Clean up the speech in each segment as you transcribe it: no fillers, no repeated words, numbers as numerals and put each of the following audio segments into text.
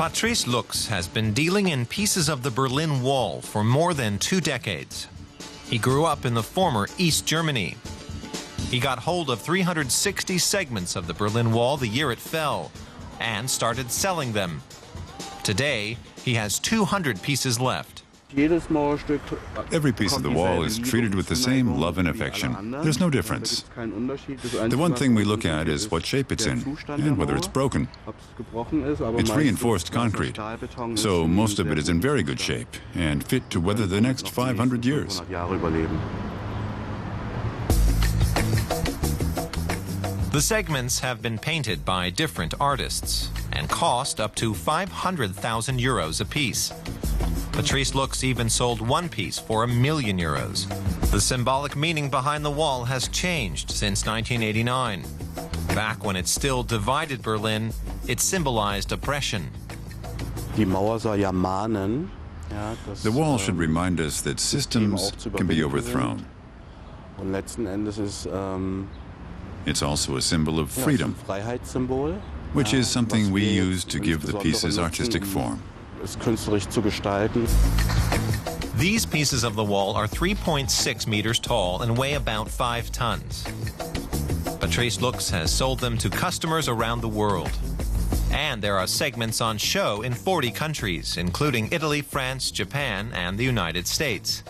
Patrice Lux has been dealing in pieces of the Berlin Wall for more than 2 decades. He grew up in the former East Germany. He got hold of 360 segments of the Berlin Wall the year it fell and started selling them. Today, he has 200 pieces left. Every piece of the wall is treated with the same love and affection. There's no difference. The one thing we look at is what shape it's in and whether it's broken. It's reinforced concrete, so most of it is in very good shape and fit to weather the next 500 years. The segments have been painted by different artists and cost up to 500,000 euros apiece. Patrice Lux even sold one piece for €1 million. The symbolic meaning behind the wall has changed since 1989. Back when it still divided Berlin, it symbolized oppression. The wall should remind us that systems can be overthrown. It's also a symbol of freedom, which is something we use to give the pieces artistic form. These pieces of the wall are 3.6 meters tall and weigh about 5 tons. Patrice Lux has sold them to customers around the world. And there are segments on show in 40 countries, including Italy, France, Japan, and the United States.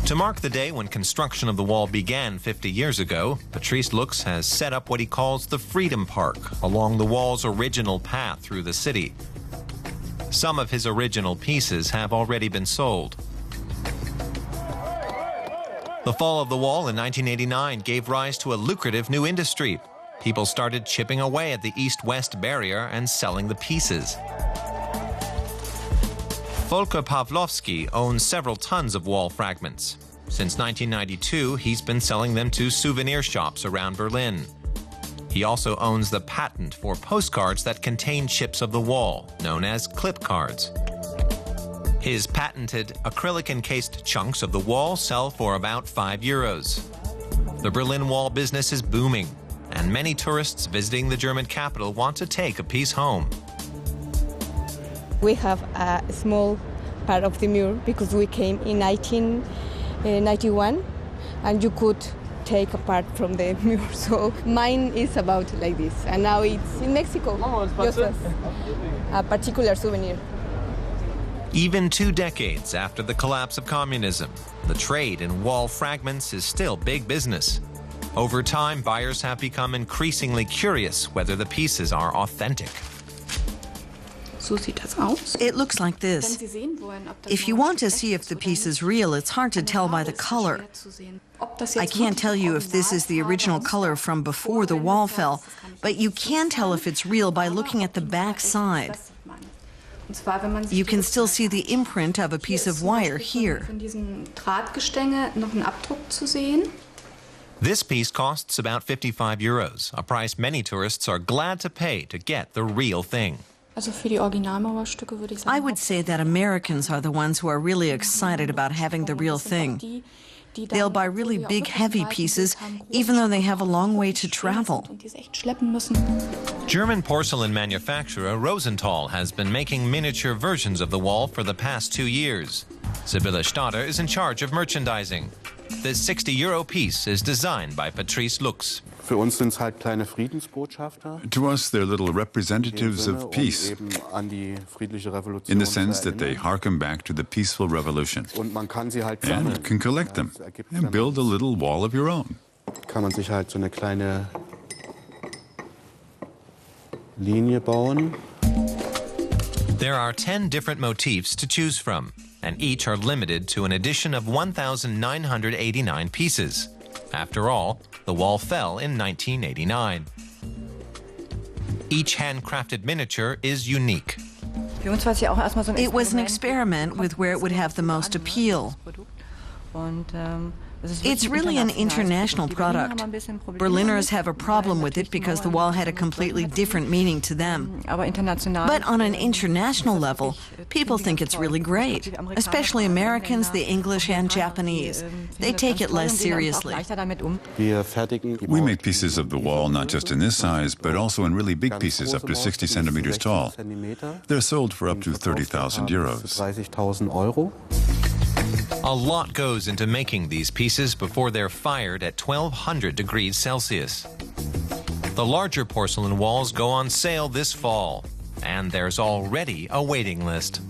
To mark the day when construction of the wall began 50 years ago, Patrice Lux has set up what he calls the Freedom Park along the wall's original path through the city. Some of his original pieces have already been sold. The fall of the wall in 1989 gave rise to a lucrative new industry. People started chipping away at the east-west barrier and selling the pieces. Volker Pawlowski owns several tons of wall fragments. Since 1992, he's been selling them to souvenir shops around Berlin. He also owns the patent for postcards that contain chips of the wall, known as clip cards. His patented acrylic-encased chunks of the wall sell for about €5. The Berlin Wall business is booming, and many tourists visiting the German capital want to take a piece home. We have a small part of the mirror because we came in 1991, and you could take a part from the mirror. So mine is about like this, and now it's in Mexico, just as a particular souvenir. Even 2 decades after the collapse of communism, the trade in wall fragments is still big business. Over time, buyers have become increasingly curious whether the pieces are authentic. It looks like this. If you want to see if the piece is real, it's hard to tell by the color. I can't tell you if this is the original color from before the wall fell, but you can tell if it's real by looking at the back side. You can still see the imprint of a piece of wire here. This piece costs about €55, a price many tourists are glad to pay to get the real thing. I would say that Americans are the ones who are really excited about having the real thing. They'll buy really big, heavy pieces, even though they have a long way to travel. German porcelain manufacturer Rosenthal has been making miniature versions of the wall for the past 2 years. Sibylle Stader is in charge of merchandising. This €60 piece is designed by Patrice Lux. To us, they're little representatives of peace, in the sense that they harken back to the peaceful revolution. And you can collect them and build a little wall of your own. There are 10 different motifs to choose from, and each are limited to an edition of 1,989 pieces. After all, the wall fell in 1989. Each handcrafted miniature is unique. It was an experiment with where it would have the most appeal. It's really an international product. Berliners have a problem with it because the wall had a completely different meaning to them. But on an international level, people think it's really great, especially Americans, the English and Japanese. They take it less seriously. We make pieces of the wall not just in this size, but also in really big pieces up to 60 centimeters tall. They're sold for up to 30,000 euros. A lot goes into making these pieces before they're fired at 1200 degrees Celsius. The larger porcelain walls go on sale this fall, and there's already a waiting list.